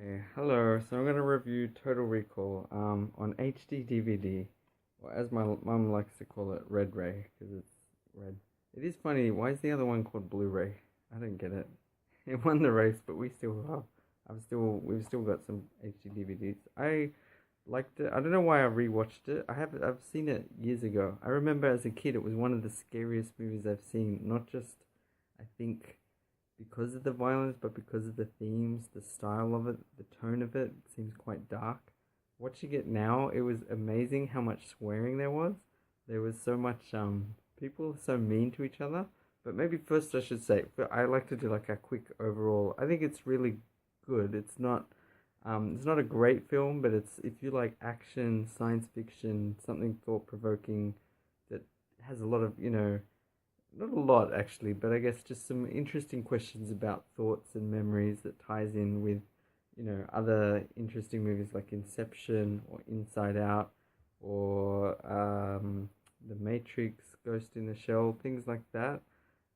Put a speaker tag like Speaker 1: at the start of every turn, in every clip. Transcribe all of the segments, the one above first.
Speaker 1: Okay, hello. So I'm going to review Total Recall on HD DVD, or as my mum likes to call it, Red Ray, because it's red. It is funny. Why is the other one called Blu-ray? I don't get it. It won the race, but we still have. We've still got some HD DVDs. I liked it. I don't know why I rewatched it. I've seen it years ago. I remember as a kid, it was one of the scariest movies I've seen. Not just, I think, because of the violence, but because of the themes, the style of it, the tone of it seems quite dark. Watching it now, it was amazing how much swearing there was. There was so much people are so mean to each other. But maybe first I should say, but I like to do like a quick overall. I think it's really good. It's not a great film, but it's if you like action, science fiction, something thought provoking that has a lot of not a lot actually, but I guess just some interesting questions about thoughts and memories that ties in with, other interesting movies like Inception or Inside Out or The Matrix, Ghost in the Shell, things like that.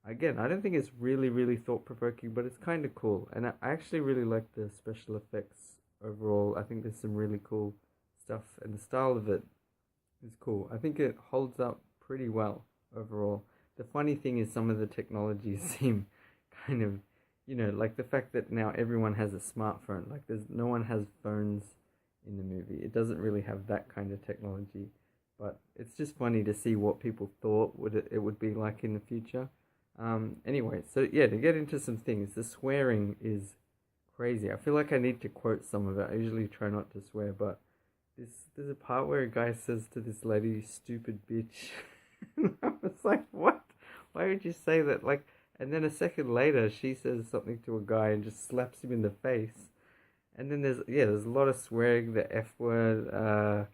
Speaker 1: Again, I don't think it's really thought provoking, but it's kind of cool, and I actually really like the special effects overall. I think there's some really cool stuff, and the style of it is cool. I think it holds up pretty well overall. The funny thing is some of the technologies seem kind of, like the fact that now everyone has a smartphone. Like no one has phones in the movie. It doesn't really have that kind of technology, but it's just funny to see what people thought it would be like in the future. Anyway, so yeah, to get into some things, the swearing is crazy. I feel like I need to quote some of it. I usually try not to swear, but there's a part where a guy says to this lady, "You stupid bitch." I was like, what? Why would you say that? Like, and then a second later, she says something to a guy and just slaps him in the face. And then there's a lot of swearing, the F word,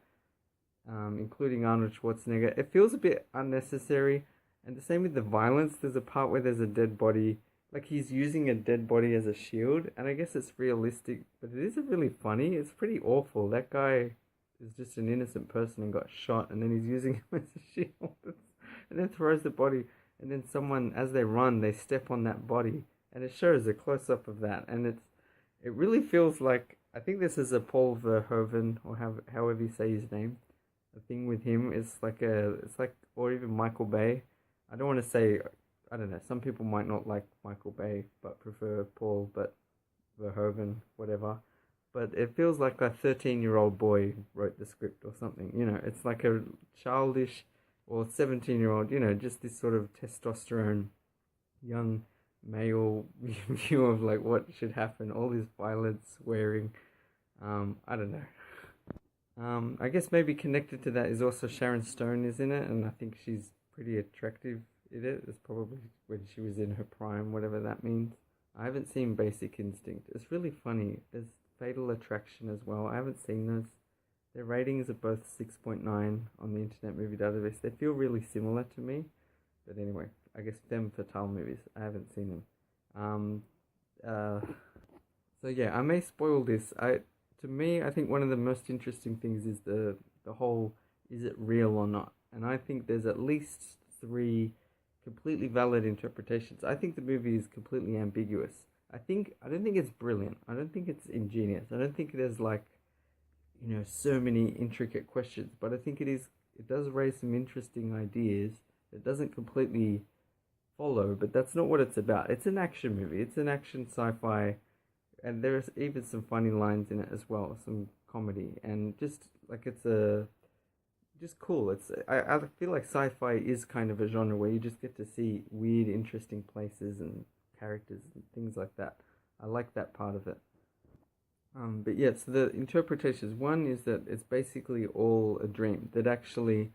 Speaker 1: including Arnold Schwarzenegger. It feels a bit unnecessary. And the same with the violence. There's a part where there's a dead body, like he's using a dead body as a shield. And I guess it's realistic, but it isn't really funny. It's pretty awful. That guy is just an innocent person and got shot, and then he's using him as a shield, and then throws the body, and then someone, as they run, they step on that body, and it shows a close up of that, and it really feels like I think this is a Paul Verhoeven or however you say his name. The thing with him is it's like or even Michael Bay. I don't want to say I don't know. Some people might not like Michael Bay but prefer Paul, but Verhoeven, whatever, but it feels like a 13-year-old boy wrote the script or something. It's like a childish or 17-year-old, just this sort of testosterone, young male view of like what should happen. All this violence, swearing. I don't know. I guess maybe connected to that is also Sharon Stone is in it, and I think she's pretty attractive in it. It's probably when she was in her prime, whatever that means. I haven't seen Basic Instinct. It's really funny. There's Fatal Attraction as well. I haven't seen those. Their ratings are both 6.9 on the Internet Movie Database. They feel really similar to me. But anyway, I guess Femme Fatale movies. I haven't seen them. Uh, so yeah, I may spoil this. To me, I think one of the most interesting things is the whole, is it real or not? And I think there's at least three completely valid interpretations. I think the movie is completely ambiguous. I don't think it's brilliant. I don't think it's ingenious. I don't think there's like, so many intricate questions, but I think it does raise some interesting ideas. It doesn't completely follow, but that's not what it's about. It's an action movie. It's an action sci-fi, and there's even some funny lines in it as well, some comedy, and just like just cool. I feel like sci-fi is kind of a genre where you just get to see weird, interesting places and characters and things like that. I like that part of it. But yeah, so the interpretations. One is that it's basically all a dream. That actually,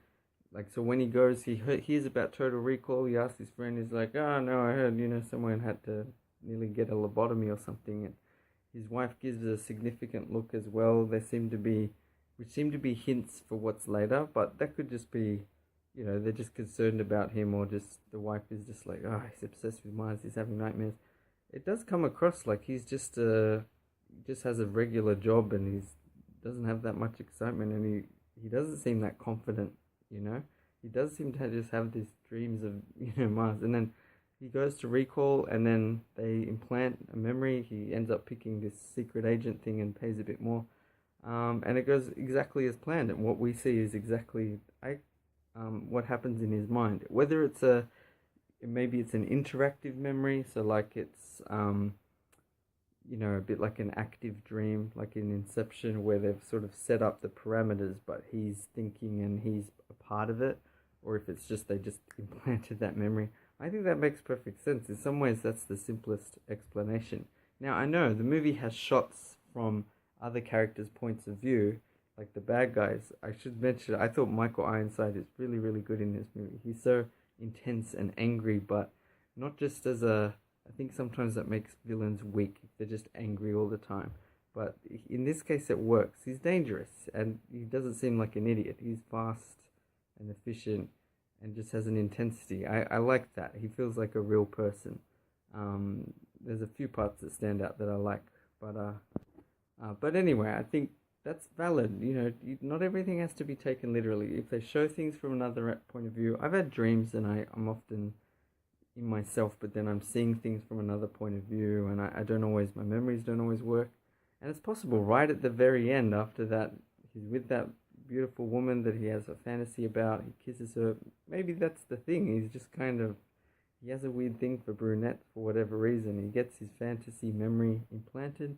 Speaker 1: like, so when he goes, he hears about Total Recall. He asks his friend, he's like, "Oh no, I heard someone had to nearly get a lobotomy or something." And his wife gives a significant look as well. Which seem to be hints for what's later, but that could just be, they're just concerned about him, or just the wife is just like, oh, he's obsessed with Mars, he's having nightmares. It does come across like he's just has a regular job, and he's doesn't have that much excitement, and he doesn't seem that confident. He does seem to just have these dreams of Mars, and then he goes to recall, and then they implant a memory. He ends up picking this secret agent thing and pays a bit more. And it goes exactly as planned. And what we see is exactly what happens in his mind. Whether maybe it's an interactive memory, so like it's a bit like an active dream, like in Inception, where they've sort of set up the parameters, but he's thinking and he's a part of it, or if it's just they just implanted that memory. I think that makes perfect sense. In some ways, that's the simplest explanation. Now, I know the movie has shots from other characters' points of view, like the bad guys. I should mention, I thought Michael Ironside is really, really good in this movie. He's so intense and angry, but not just I think sometimes that makes villains weak if they're just angry all the time. But in this case, it works. He's dangerous, and he doesn't seem like an idiot. He's fast and efficient and just has an intensity. I like that. He feels like a real person. There's a few parts that stand out that I like. But anyway, I think that's valid. Not everything has to be taken literally. If they show things from another point of view, I've had dreams and I'm often in myself, but then I'm seeing things from another point of view, and my memories don't always work. And it's possible right at the very end, after that, he's with that beautiful woman that he has a fantasy about, he kisses her. Maybe that's the thing, he has a weird thing for brunettes for whatever reason. He gets his fantasy memory implanted,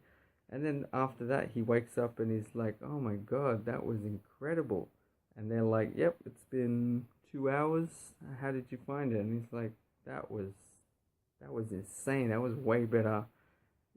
Speaker 1: and then after that he wakes up and he's like, oh my god, that was incredible. And they're like, yep, it's been 2 hours, how did you find it? And he's like, that was insane, that was way better.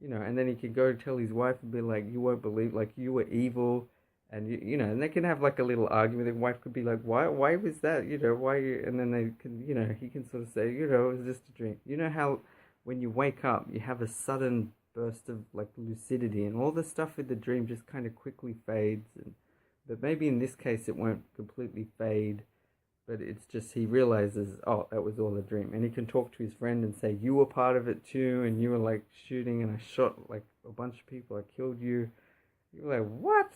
Speaker 1: And then he could go tell his wife and be like, you won't believe, like, you were evil. And and they can have like a little argument. The wife could be like, why was that, why you? And then they can, he can sort of say, it was just a dream. How when you wake up you have a sudden burst of like lucidity, and all the stuff with the dream just kind of quickly fades. But maybe in this case it won't completely fade, but it's just he realizes, oh, that was all a dream. And he can talk to his friend and say, you were part of it too, and you were like shooting, and I shot like a bunch of people, I killed you. You're like, what?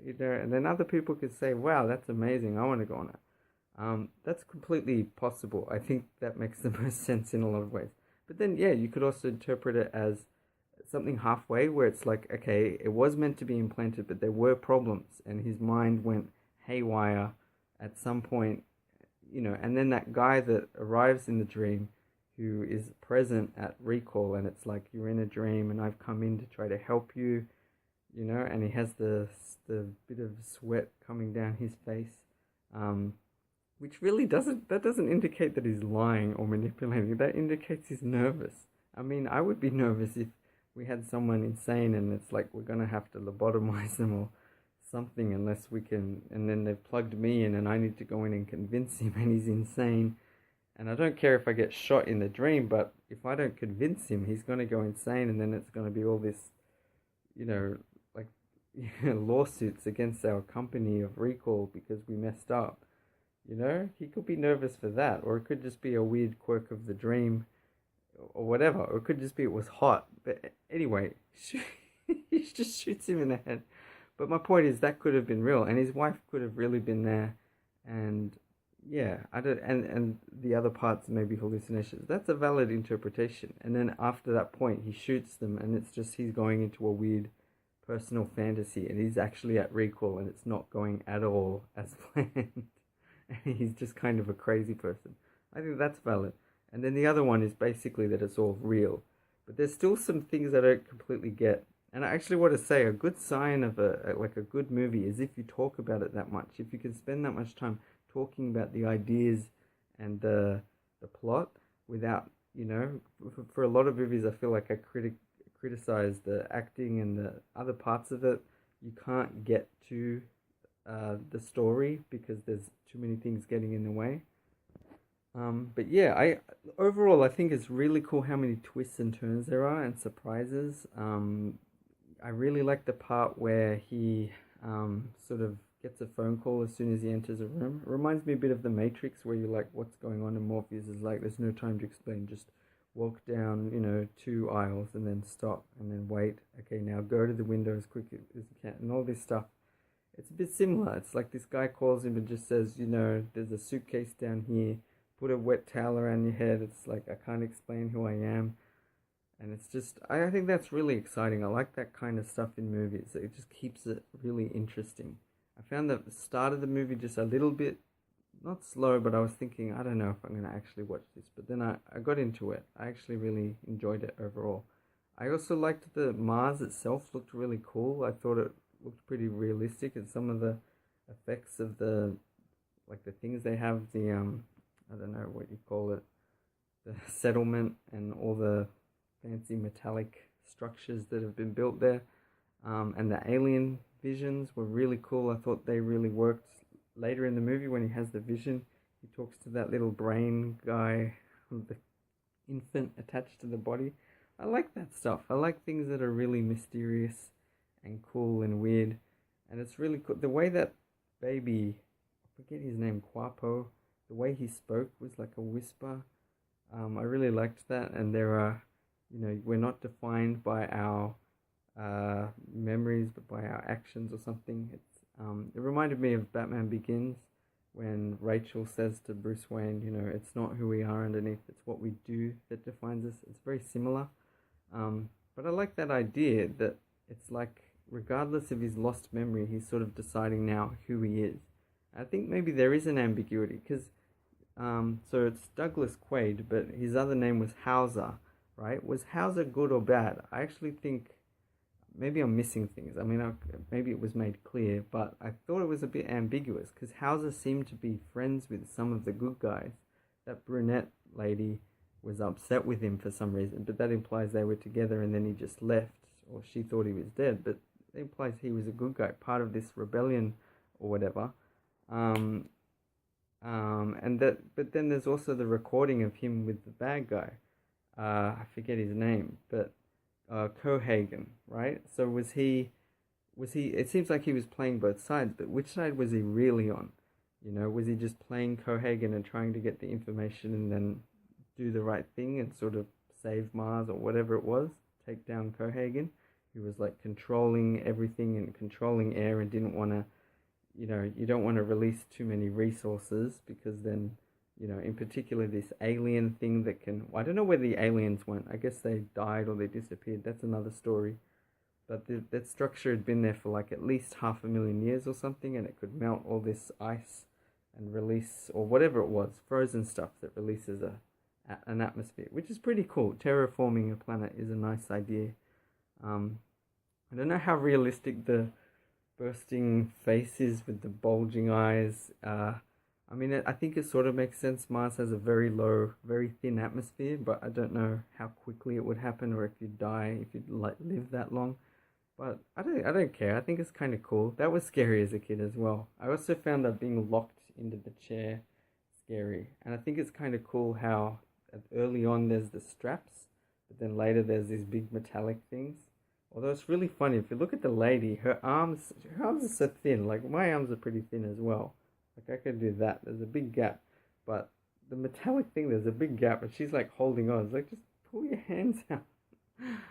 Speaker 1: And then other people could say, wow, that's amazing, I want to go on it. That's completely possible. I think that makes the most sense in a lot of ways. But then, yeah, you could also interpret it as something halfway, where it's like, okay, it was meant to be implanted, but there were problems, and his mind went haywire at some point, and then that guy that arrives in the dream, who is present at recall, and it's like, you're in a dream, and I've come in to try to help you, and he has the bit of sweat coming down his face, which really doesn't indicate that he's lying or manipulating. That indicates he's nervous. I mean, I would be nervous if we had someone insane and it's like, we're going to have to lobotomize them or something unless we can, and then they've plugged me in and I need to go in and convince him and he's insane. And I don't care if I get shot in the dream, but if I don't convince him, he's going to go insane, and then it's going to be all this, lawsuits against our company of recall because we messed up. He could be nervous for that, or it could just be a weird quirk of the dream, or whatever, or it could just be it was hot. But anyway, he just shoots him in the head. But my point is, that could have been real, and his wife could have really been there, and yeah, and the other parts may be hallucinations. That's a valid interpretation. And then after that point, he shoots them, and it's just he's going into a weird personal fantasy, and he's actually at recall, and it's not going at all as planned. And he's just kind of a crazy person. I think that's valid. And then the other one is basically that it's all real, but there's still some things I don't completely get. And I actually want to say a good sign of a good movie is if you talk about it that much. If you can spend that much time talking about the ideas and the plot without, for a lot of movies, I feel like I criticize the acting and the other parts of it. You can't get to the story because there's too many things getting in the way. But yeah, I think it's really cool how many twists and turns there are and surprises. I really like the part where he sort of gets a phone call as soon as he enters a room. It reminds me a bit of The Matrix, where you're like, what's going on? And Morpheus is like, there's no time to explain, just walk down, 2 aisles and then stop and then wait. Okay, now go to the window as quick as you can, and all this stuff. It's a bit similar. It's like this guy calls him and just says, there's a suitcase down here. put a wet towel around your head. It's like, I can't explain who I am. And it's just, I think that's really exciting. I like that kind of stuff in movies. It just keeps it really interesting. I found the start of the movie just a little bit, not slow, but I was thinking, I don't know if I'm going to actually watch this. But then I got into it. I actually really enjoyed it overall. I also liked the Mars itself looked really cool. I thought it looked pretty realistic, and some of the effects of the, like the things they have, the, I don't know what you call it, the settlement and all the fancy metallic structures that have been built there, and the alien visions were really cool. I thought they really worked. Later in the movie, when he has the vision, he talks to that little brain guy with the infant attached to the body. I like that stuff. I like things that are really mysterious and cool and weird, and it's really cool. The way that baby, I forget his name, Quapo, the way he spoke was like a whisper. I really liked that, and there are, we're not defined by our memories, but by our actions or something. It reminded me of Batman Begins, when Rachel says to Bruce Wayne, it's not who we are underneath, it's what we do that defines us. It's very similar. But I like that idea that it's like, regardless of his lost memory, he's sort of deciding now who he is. I think maybe there is an ambiguity, because so it's Douglas Quaid, but his other name was Hauser, right? Was Hauser good or bad? I actually think maybe I'm missing things. I mean, maybe it was made clear, but I thought it was a bit ambiguous, because Hauser seemed to be friends with some of the good guys. That brunette lady was upset with him for some reason, but that implies they were together and then he just left, or she thought he was dead, but it implies he was a good guy, part of this rebellion or whatever. And that, but then there's also the recording of him with the bad guy. I forget his name, but Cohagen, right? So was he, it seems like he was playing both sides, but which side was he really on? Was he just playing Cohagen and trying to get the information and then do the right thing and sort of save Mars or whatever it was, take down Cohagen, who was like controlling everything and controlling air and didn't want to, you don't want to release too many resources, because then, in particular this alien thing that can, I don't know where the aliens went. I guess they died or they disappeared. That's another story. But that structure had been there for like at least 500,000 years or something, and it could melt all this ice and release, or whatever it was, frozen stuff that releases an atmosphere, which is pretty cool. Terraforming a planet is a nice idea. I don't know how realistic the bursting faces with the bulging eyes. I mean, I think it sort of makes sense. Mars has a very low, very thin atmosphere, but I don't know how quickly it would happen, or if you'd die if you'd live that long. But I don't care. I think it's kind of cool. That was scary as a kid as well. I also found that being locked into the chair scary, and I think it's kind of cool how early on there's the straps, but then later there's these big metallic things. Although it's really funny, if you look at the lady, her arms are so thin. Like, my arms are pretty thin as well. Like, I could do that. There's a big gap. But the metallic thing, there's a big gap, and she's like holding on. It's like, just pull your hands out.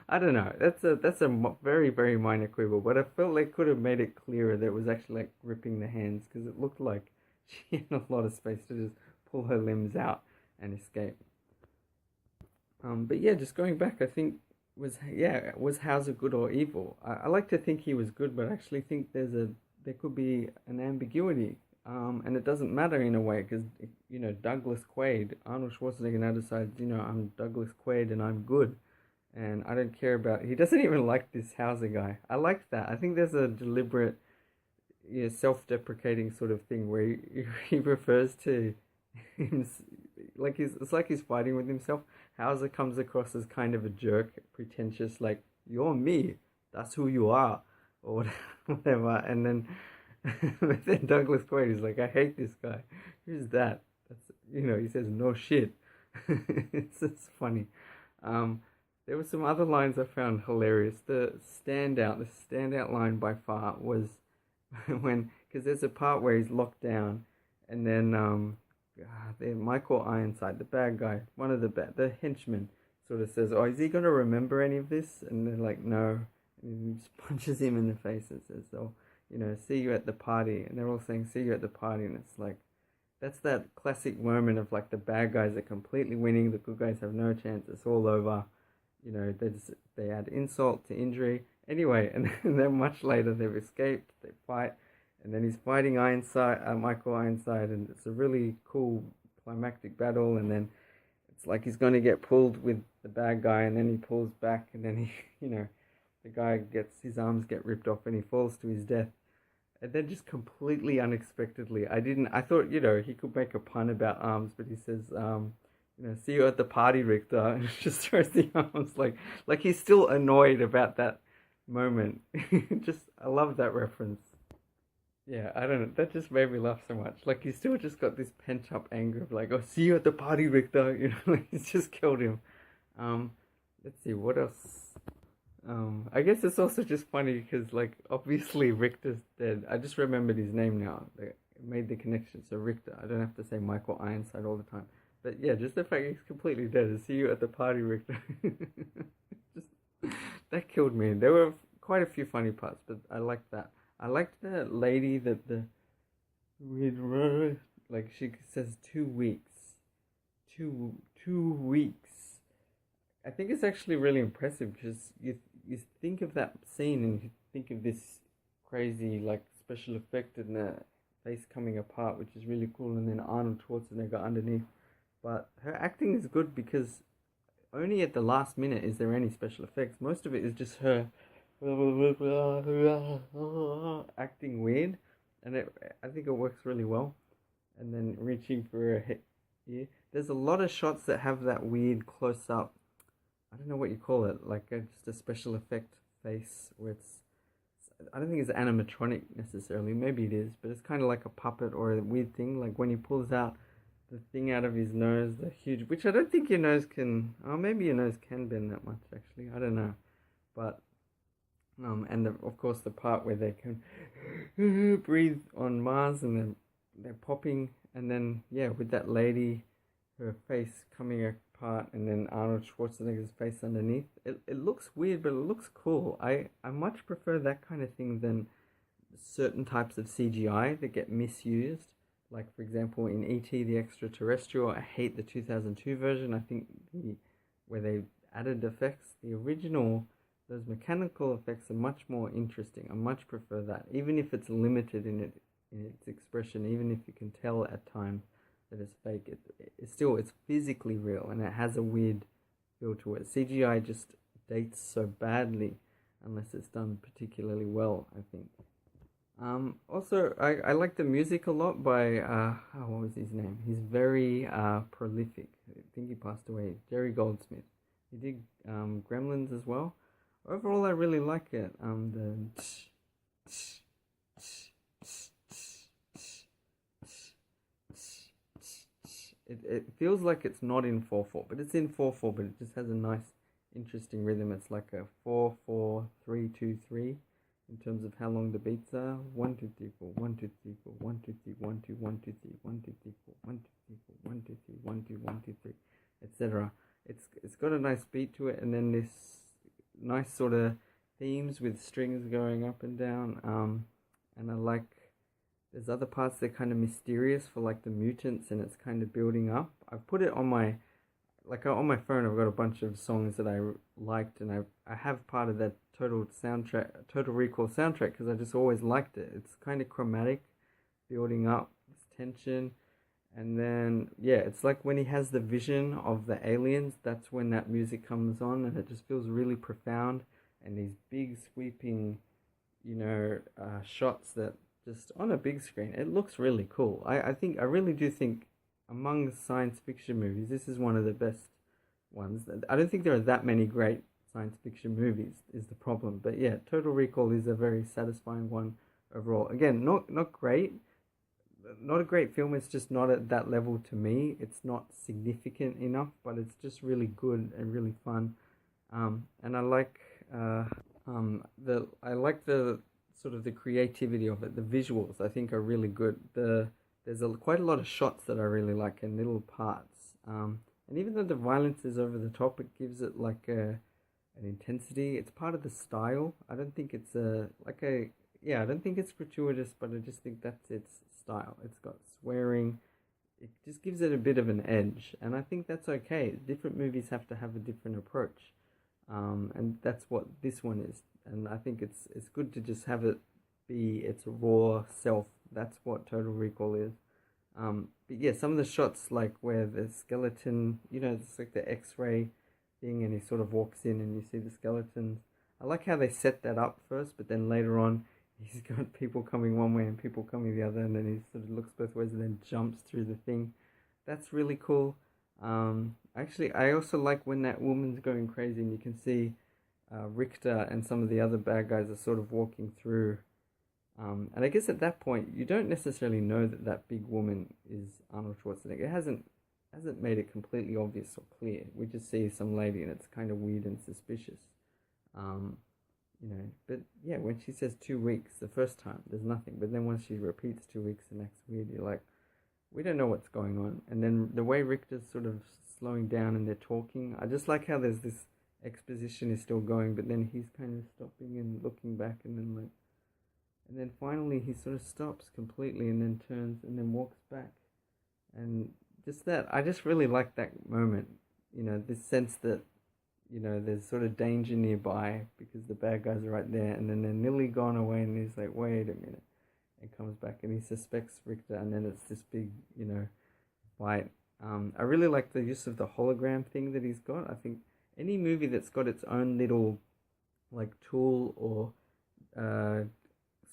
Speaker 1: I don't know. That's a very, very minor quibble, but I felt they could have made it clearer that it was actually like gripping the hands, because it looked like she had a lot of space to just pull her limbs out and escape. But yeah, just going back, I think was Hauser good or evil? I like to think he was good, but I actually think there could be an ambiguity, and it doesn't matter in a way, because Douglas Quaid, Arnold Schwarzenegger now decides, I'm Douglas Quaid and I'm good, and I don't care about. He doesn't even like this Hauser guy. I like that. I think there's a deliberate, self-deprecating sort of thing where he refers to him like it's like he's fighting with himself. Hauser comes across as kind of a jerk, pretentious, like, you're me, that's who you are, or whatever. And then, but then Douglas Quaid is like, I hate this guy. Who's that? That's, he says, no shit. It's funny. There were some other lines I found hilarious. The standout line by far was because there's a part where he's locked down, and then Michael Ironside, the bad guy, one of the henchmen, sort of says, "Oh, is he gonna remember any of this?" And they're like, "No." And he just punches him in the face and says, "Oh, see you at the party." And they're all saying, "See you at the party," and it's like, that's that classic moment of like the bad guys are completely winning, the good guys have no chance, it's all over. You know, they add insult to injury. Anyway, and then much later they've escaped, they fight, and then he's fighting Michael Ironside, and it's a really cool climactic battle, and then it's like he's going to get pulled with the bad guy, and then he pulls back, and then he, the guy gets, his arms get ripped off, and he falls to his death. And then just completely unexpectedly, I thought, he could make a pun about arms, but he says, see you at the party, Richter, and just throws the arms, like he's still annoyed about that moment. I love that reference. Yeah, I don't know, that just made me laugh so much. Like, he's still just got this pent up anger of like, oh, see you at the party, Richter, like he's just killed him. Let's see, what else? I guess it's also just funny because, like, obviously Richter's dead. I just remembered his name now. They made the connection. So Richter. I don't have to say Michael Ironside all the time. But yeah, just the fact he's completely dead. And see you at the party, Richter. Just that killed me. There were quite a few funny parts, but I liked that. I liked the lady that like she says 2 weeks, 2 weeks. I think it's actually really impressive because you think of that scene and you think of this crazy like special effect and the face coming apart, which is really cool, and then Arnold Schwarzenegger underneath. But her acting is good because only at the last minute is there any special effects. Most of it is just her acting weird, and I think it works really well. And then reaching for a hit. Yeah, there's a lot of shots that have that weird close up. I don't know what you call it, like just a special effect face where I don't think it's animatronic necessarily, maybe it is, but it's kind of like a puppet or a weird thing, like when he pulls out the thing out of his nose, the huge, which I don't think your nose can, oh, maybe your nose can bend that much actually, I don't know, but, and of course the part where they can breathe on Mars and then they're popping, and then, yeah, with that lady, her face coming apart, and then Arnold Schwarzenegger's face underneath. It looks weird, but it looks cool. I much prefer that kind of thing than certain types of CGI that get misused. Like, for example, in E.T. the Extraterrestrial, I hate the 2002 version. I think where they added effects, the original, those mechanical effects are much more interesting. I much prefer that, even if it's limited in its expression, even if you can tell at times that it's fake, it's physically real, and it has a weird feel to it. CGI just dates so badly unless it's done particularly well, I think. Also, I like the music a lot by what was his name? He's very prolific. I think he passed away. Jerry Goldsmith. He did Gremlins as well. Overall, I really like it. It feels like it's not in 4/4, but it's in 4/4, but it just has a nice, interesting rhythm. It's like a 4/4/3/2/3 in terms of how long the beats are. 1 2 3 4 1 2 3 4 1 2 3 1 2 1 2 3 1 2 3 4 1 2 3 4 1 2 3 1 2 1 2 3, etc. It's got a nice beat to it, and then this nice sort of themes with strings going up and down. And I like. There's other parts that are kind of mysterious for like the mutants, and it's kind of building up. I've put it on my phone. I've got a bunch of songs that I liked, and I have part of that Total Recall soundtrack because I just always liked it. It's kind of chromatic, building up this tension, and then yeah, it's like when he has the vision of the aliens. That's when that music comes on, and it just feels really profound. And these big sweeping, shots that. Just on a big screen, it looks really cool. I really do think among science fiction movies, this is one of the best ones. I don't think there are that many great science fiction movies is the problem. But yeah, Total Recall is a very satisfying one overall. Again, not great, not a great film. It's just not at that level to me. It's not significant enough, but it's just really good and really fun. And I like the sort of the creativity of it. The visuals I think are really good. There's quite a lot of shots that I really like and little parts. And even though the violence is over the top, it gives it like an intensity. It's part of the style. I don't think it's I don't think it's gratuitous, but I just think that's its style. It's got swearing, it just gives it a bit of an edge, and I think that's okay. Different movies have to have a different approach, and that's what this one is. And I think it's good to just have it be its raw self. That's what Total Recall is. But yeah, some of the shots, like where the skeleton, it's like the X-ray thing, and he sort of walks in and you see the skeletons. I like how they set that up first, but then later on, he's got people coming one way and people coming the other, and then he sort of looks both ways and then jumps through the thing. That's really cool. Actually, I also like when that woman's going crazy and you can see Richter and some of the other bad guys are sort of walking through. And I guess at that point, you don't necessarily know that that big woman is Arnold Schwarzenegger. It hasn't made it completely obvious or clear. We just see some lady and it's kind of weird and suspicious. But yeah, when she says 2 weeks the first time, there's nothing. But then once she repeats 2 weeks and acts weird, you're like, we don't know what's going on. And then the way Richter's sort of slowing down and they're talking, I just like how there's this exposition is still going, but then he's kind of stopping and looking back, and then finally he sort of stops completely and then turns and then walks back. And just that, I just really like that moment, this sense that, there's sort of danger nearby because the bad guys are right there, and then they're nearly gone away, and he's like, wait a minute, and comes back and he suspects Richter, and then it's this big, fight. I really like the use of the hologram thing that he's got. I think any movie that's got its own little, like, tool or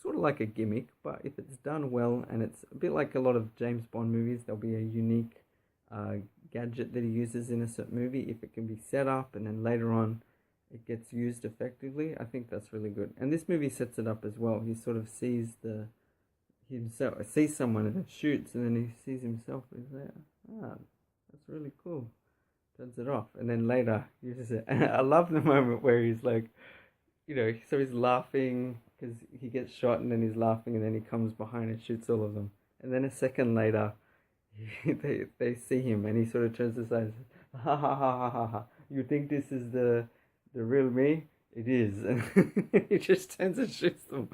Speaker 1: sort of like a gimmick, but if it's done well, and it's a bit like a lot of James Bond movies, there'll be a unique gadget that he uses in a certain movie. If it can be set up and then later on it gets used effectively, I think that's really good. And this movie sets it up as well. He sort of sees someone and then shoots, and then he sees himself and he's like, that's really cool. Turns it off, and then later uses it. And I love the moment where he's like, so he's laughing because he gets shot, and then he's laughing, and then he comes behind and shoots all of them. And then a second later, they see him, and he sort of turns aside and says, ha ha ha ha ha ha. You think this is the real me? It is. And he just turns and shoots them.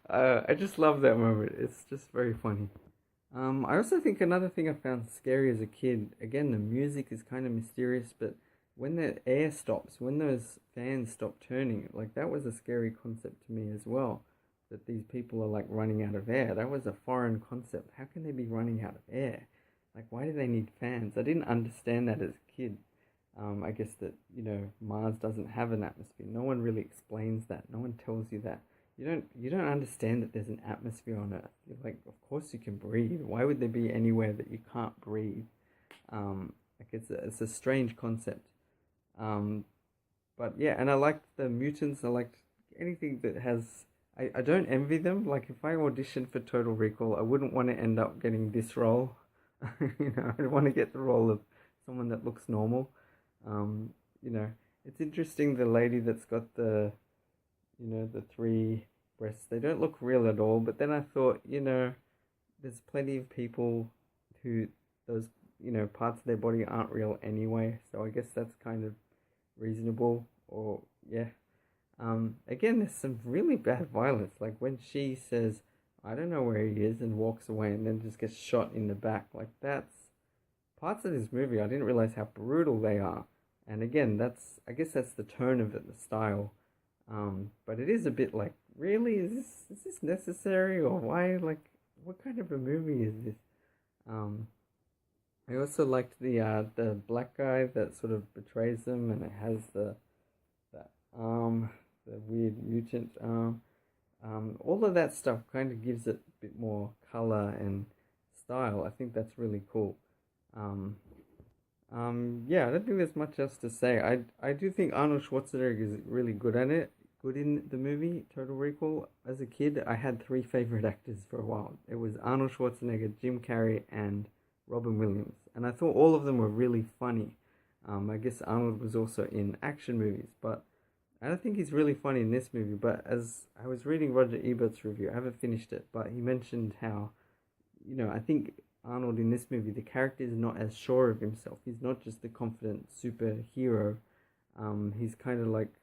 Speaker 1: I just love that moment. It's just very funny. I also think another thing I found scary as a kid, again, the music is kind of mysterious, but when the air stops, when those fans stop turning, like, that was a scary concept to me as well, that these people are like running out of air. That was a foreign concept. How can they be running out of air? Like, why do they need fans? I didn't understand that as a kid. I guess that, Mars doesn't have an atmosphere. No one really explains that. No one tells you that. You don't understand that there's an atmosphere on Earth. You're like, of course you can breathe. Why would there be anywhere that you can't breathe? It's a strange concept. But yeah, and I liked the mutants. I liked anything that has. I don't envy them. Like, if I auditioned for Total Recall, I wouldn't want to end up getting this role. I'd want to get the role of someone that looks normal. It's interesting, the lady that's got the 3 breasts, they don't look real at all. But then I thought, there's plenty of people who those, parts of their body aren't real anyway. So I guess that's kind of reasonable. Or, yeah. Again, there's some really bad violence. Like when she says, I don't know where he is, and walks away and then just gets shot in the back. Like, that's parts of this movie, I didn't realize how brutal they are. And again, I guess that's the tone of it, the style. But it is a bit like, really, is this necessary, or why? Like, what kind of a movie is this? I also liked the black guy that sort of betrays them, and it has the arm, the weird mutant arm. All of that stuff kind of gives it a bit more color and style. I think that's really cool. Yeah, I don't think there's much else to say. I do think Arnold Schwarzenegger is really good at it. Good in the movie Total Recall. As a kid, I had 3 favorite actors for a while. It was Arnold Schwarzenegger, Jim Carrey, and Robin Williams. And I thought all of them were really funny. I guess Arnold was also in action movies, but I don't think he's really funny in this movie. But as I was reading Roger Ebert's review, I haven't finished it, but he mentioned how, I think Arnold in this movie, the character is not as sure of himself. He's not just the confident superhero. He's kind of like,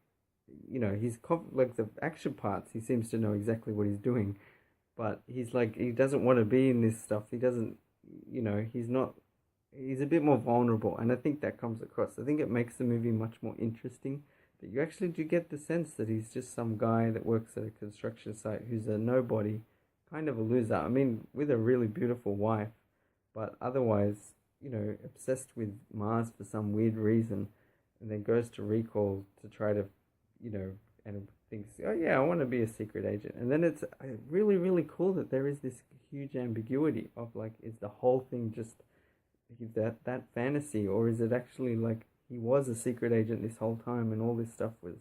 Speaker 1: like the action parts, he seems to know exactly what he's doing, but he's like, he doesn't want to be in this stuff. He doesn't, you know, he's a bit more vulnerable, and I think that comes across. I think it makes the movie much more interesting. That you actually do get the sense that he's just some guy that works at a construction site who's a nobody, kind of a loser. I mean, with a really beautiful wife, but otherwise, you know, obsessed with Mars for some weird reason, and then goes to recall to try to, you know, and thinks, oh yeah, I want to be a secret agent. And then it's really, really cool that there is this huge ambiguity of like, is the whole thing just that fantasy, or is it actually like he was a secret agent this whole time and all this stuff was?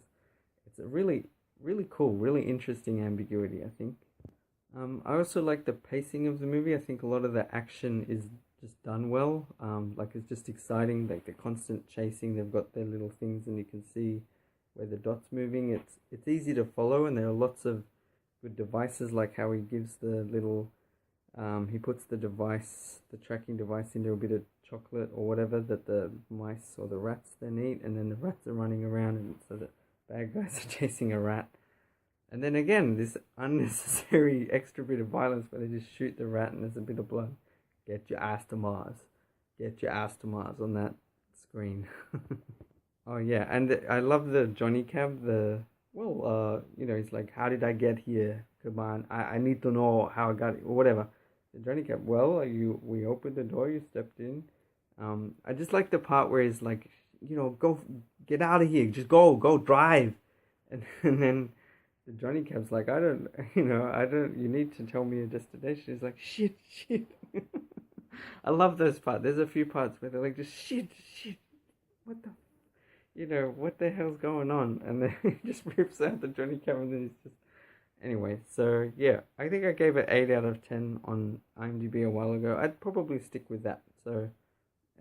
Speaker 1: It's a really, really cool, really interesting ambiguity, I think. I also like the pacing of the movie. I think a lot of the action is just done well. Like it's just exciting. Like the constant chasing. They've got their little things, and you can see where the dot's moving. It's easy to follow, and there are lots of good devices, like how he gives the little. He puts the tracking device into a bit of chocolate or whatever that the mice or the rats then eat, and then the rats are running around, and so the bad guys are chasing a rat. And then again, this unnecessary extra bit of violence where they just shoot the rat and there's a bit of blood. Get your ass to Mars. Get your ass to Mars on that screen. Oh yeah, and I love the Johnny Cab. You know, he's like, how did I get here? Come on, I need to know how I got it, or whatever. The Johnny Cab, well, we opened the door, you stepped in. I just like the part where he's like, you know, go, get out of here, just go drive. And then the Johnny Cab's like, you need to tell me your destination. He's like, shit. I love those parts. There's a few parts where they're like, just shit. What the, what the hell's going on? And then he just rips out the Johnny Cab, and then he's just, anyway. So yeah, I think I gave it 8 out of 10 on IMDb a while ago. I'd probably stick with that. So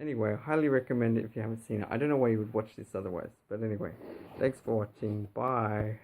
Speaker 1: anyway, I highly recommend it if you haven't seen it. I don't know why you would watch this otherwise. But anyway, thanks for watching. Bye.